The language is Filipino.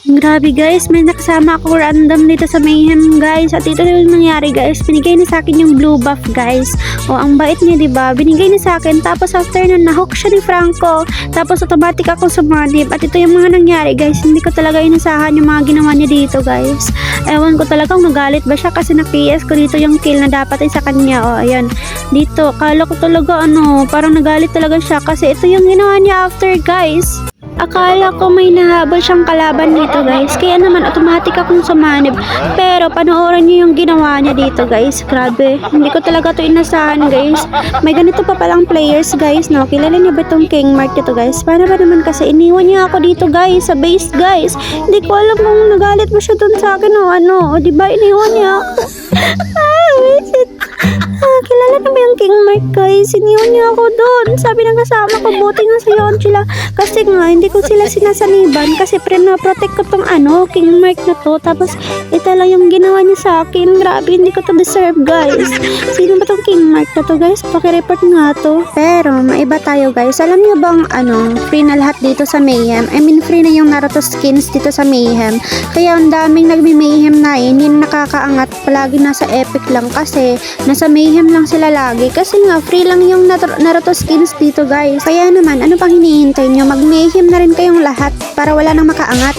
Grabe guys, may nakasama ako random dito sa Mayhem guys. At ito yung nangyari guys, binigay niya sa akin yung blue buff guys. O ang bait niya, 'di ba? Binigay niya sa akin, tapos after nun nahook siya ni Franco. Tapos automatic ako sumanib. At ito yung mga nangyari guys, hindi ko talaga inasahan yung mga ginawa niya dito guys. Ewan ko talagang magalit ba siya kasi na-PS ko dito yung kill na dapat ay sa kanya. O ayan, dito kala ko talaga parang nagalit talaga siya kasi ito yung ginawa niya after guys. Akala ko may nahabol siyang kalaban dito guys, kaya naman automatic akong sumanib. Pero panoorin niyo yung ginawa niya dito guys, grabe, hindi ko talaga to inasahan guys. May ganito pa palang players guys, no? Kilala niyo ba itong King Mark dito guys? Para ba naman kasi iniwan niya ako dito guys, sa base guys. Hindi ko alam kung nagalit mo siya dun sa akin o diba iniwan niya ako. Kilala niyo ba yung King Mark guys? Iniwan niya ako doon. Sabi ng kasama ko, buti nga sa yon sila. Kasi nga, hindi ko sila sinasaniban kasi protect ko tong King Mark na to. Tapos, ito lang yung ginawa niya sa akin. Grabe, hindi ko to deserve guys. Sino ba tong King Mark na to guys? Pakireport nga to. Pero, maiba tayo guys. Alam niyo bang free na lahat dito sa Mayhem? I mean, free na yung Naruto skins dito sa Mayhem. Kaya ang daming nagmi-Mayhem na hindi nakakaangat. Palagi nasa Epic lang kasi nasa Mayhem lang sila lagi. Kasi nga, free lang yung Naruto skins dito guys. Kaya naman, ano pang hinihintay nyo? Mag-Mayhem na rin kayong lahat para wala nang makaangat.